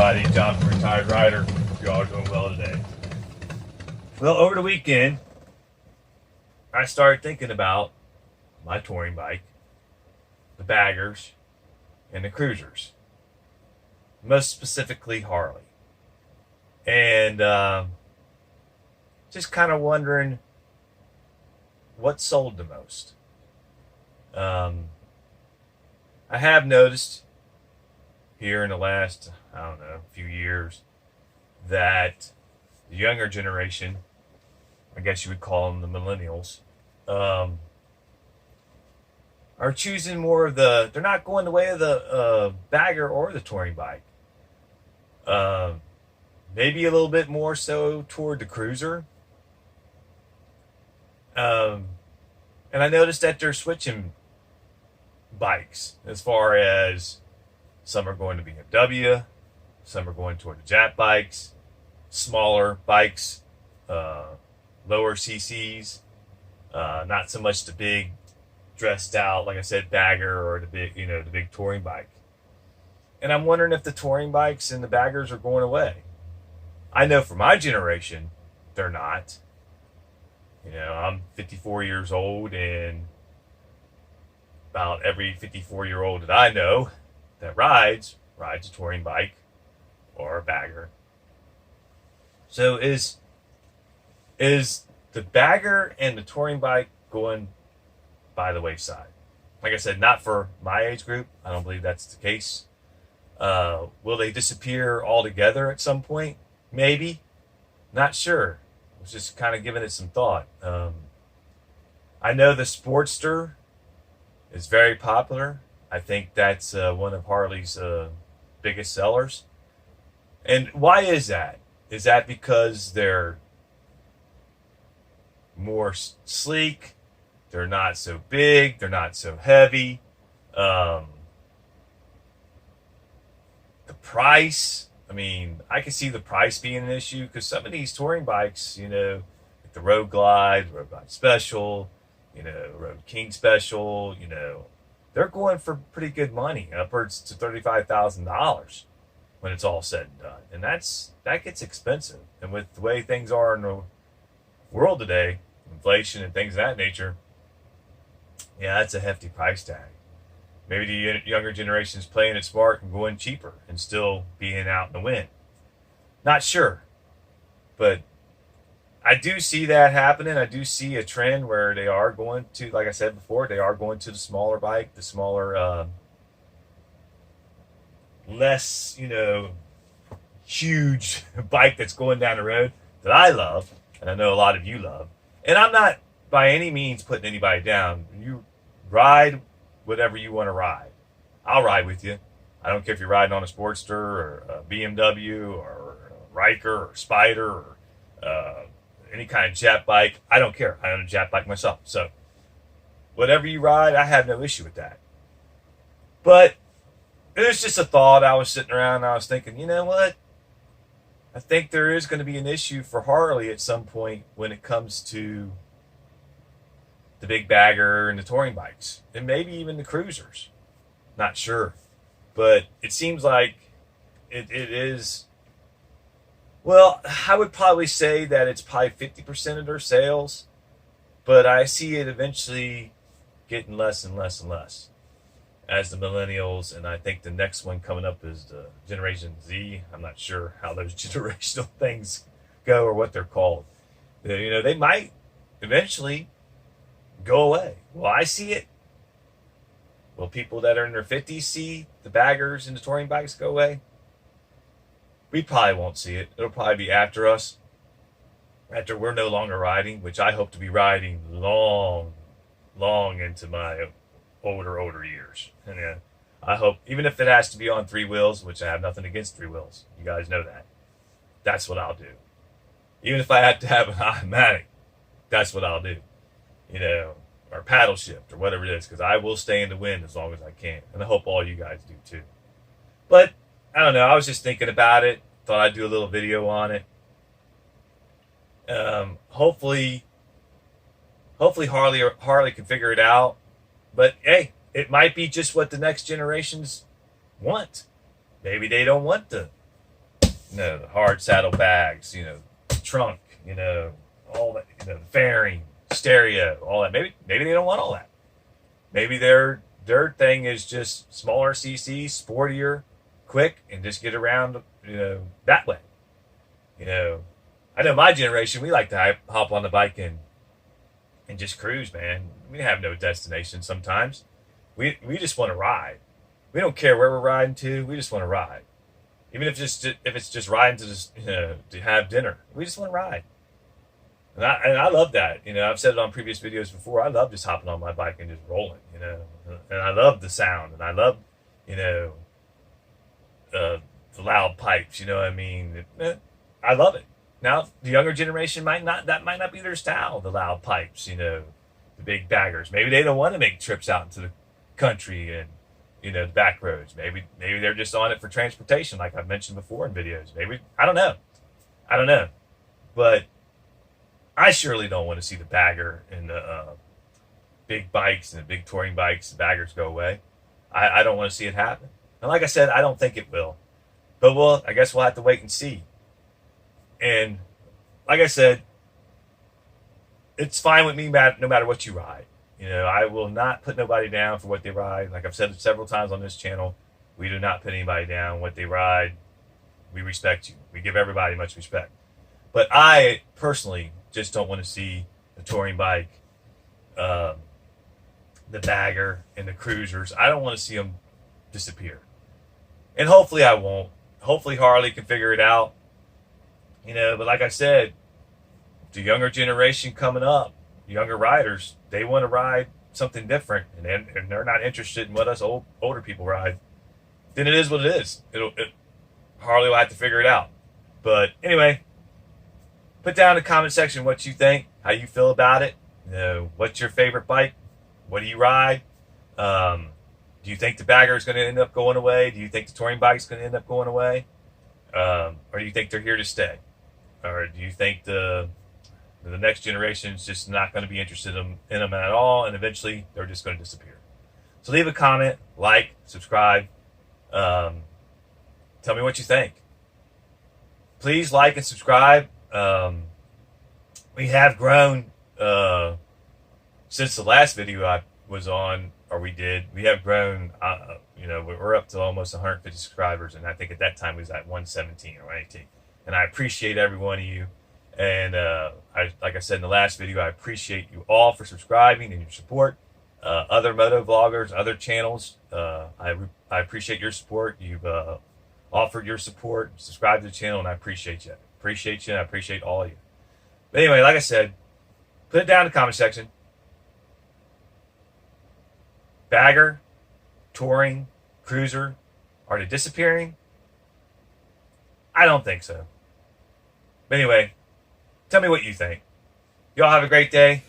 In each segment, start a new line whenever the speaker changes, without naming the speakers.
everybody. John from Retired Rider. Hope you all are doing well today. Well, over the weekend, I started thinking about my touring bike, the baggers, and the cruisers. Most specifically, Harley. And just kind of wondering what sold the most. I have noticed here in the last, few years that the younger generation, I guess you would call them the millennials, are choosing more of they're not going the way of the bagger or the touring bike. Maybe a little bit more so toward the cruiser. And I noticed that they're switching bikes as far as some are going to BMW, some are going toward the Jap bikes, smaller bikes, lower CCs, not so much the big dressed out, like I said, bagger or the big touring bike. And I'm wondering if the touring bikes and the baggers are going away. I know for my generation, they're not. I'm 54 years old, and about every 54-year-old that I know that rides a touring bike or a bagger. So is the bagger and the touring bike going by the wayside? Like I said, not for my age group. I don't believe that's the case. Will they disappear altogether at some point? Maybe. Not sure. I was just kind of giving it some thought. I know the Sportster is very popular. I think that's one of Harley's biggest sellers. And why is that? Is that because they're more sleek? They're not so big. They're not so heavy. The price, I can see the price being an issue because some of these touring bikes, like the Road Glide Special, Road King Special, they're going for pretty good money, upwards to $35,000 when it's all said and done. And that gets expensive. And with the way things are in the world today, inflation and things of that nature, yeah, that's a hefty price tag. Maybe the younger generation is playing it smart and going cheaper and still being out in the wind. Not sure. But I do see that happening. I do see a trend where they are going to, like I said before, they are going to the smaller bike, the smaller, less, huge bike that's going down the road that I love, and I know a lot of you love. And I'm not by any means putting anybody down. You ride whatever you want to ride. I'll ride with you. I don't care if you're riding on a Sportster or a BMW or a Riker or Spider or any kind of Jap bike. I don't care. I own a Jap bike myself. So whatever you ride, I have no issue with that. But it was just a thought. I was sitting around and I was thinking, you know what? I think there is going to be an issue for Harley at some point when it comes to the big bagger and the touring bikes, and maybe even the cruisers. Not sure. But it seems like it is. Well, I would probably say that it's probably 50% of their sales, but I see it eventually getting less and less and less as the millennials, and I think the next one coming up is the Generation Z. I'm not sure how those generational things go or what they're called. They might eventually go away. Will I see it? Will people that are in their 50s see the baggers and the touring bikes go away? We probably won't see it. It'll probably be after us. After we're no longer riding, which I hope to be riding long into my older years. And I hope, even if it has to be on three wheels, which I have nothing against three wheels. You guys know that. That's what I'll do. Even if I have to have an automatic, that's what I'll do. Or paddle shift or whatever it is, because I will stay in the wind as long as I can. And I hope all you guys do too. But I don't know. I was just thinking about it. Thought I'd do a little video on it. Hopefully Harley can figure it out. But hey, it might be just what the next generations want. Maybe they don't want the the hard saddle bags, trunk, all that, the fairing, stereo, all that. Maybe they don't want all that. Maybe their thing is just smaller CC, sportier, quick, and just get around, that way. I know my generation, we like to hop on the bike and just cruise, man. We have no destination sometimes. We just want to ride. We don't care where we're riding to. We just want to ride. Even if it's just riding to just to have dinner, we just want to ride. And I love that. I've said it on previous videos before. I love just hopping on my bike and just rolling. And I love the sound, and I love the loud pipes. You know what I mean? I love it. Now the younger generation might not be their style. The loud pipes, the big baggers. Maybe they don't want to make trips out into the country and the back roads. Maybe they're just on it for transportation, like I've mentioned before in videos. Maybe I don't know, but I surely don't want to see the bagger and the big bikes and the big touring bikes, the baggers go away. I don't want to see it happen. And like I said, I don't think it will. But I guess we'll have to wait and see. And like I said, it's fine with me no matter what you ride. I will not put nobody down for what they ride. Like I've said it several times on this channel, we do not put anybody down what they ride. We respect you. We give everybody much respect. But I personally just don't want to see the touring bike, the bagger, and the cruisers. I don't want to see them disappear. And hopefully I won't. Hopefully Harley can figure it out. But like I said, the younger generation coming up, younger riders, they want to ride something different, and they're not interested in what us older people ride. Then it is what it is. Harley will have to figure it out. But anyway, put down in the comment section what you think, how you feel about it. What's your favorite bike? What do you ride? Do you think the bagger is going to end up going away? Do you think the touring bike is going to end up going away? Or do you think they're here to stay? Or do you think the next generation is just not going to be interested in them at all, and eventually they're just going to disappear? So leave a comment, like, subscribe. Tell me what you think. Please like and subscribe. We have grown since the last video I was on, or we have grown. We're up to almost 150 subscribers, and I think at that time we was at 117 or 118. And I appreciate every one of you. And like I said in the last video, I appreciate you all for subscribing and your support. Other moto vloggers, other channels, I appreciate your support. You've offered your support, subscribe to the channel, and I appreciate you. And I appreciate all of you. But anyway, like I said, put it down in the comment section. Bagger, touring, cruiser, are they disappearing? I don't think so. But anyway, tell me what you think. Y'all have a great day.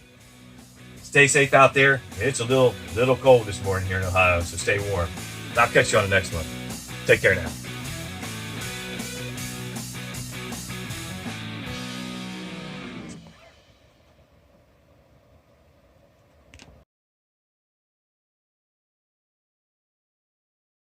Stay safe out there. It's a little cold this morning here in Ohio, so stay warm. And I'll catch you on the next one. Take care now.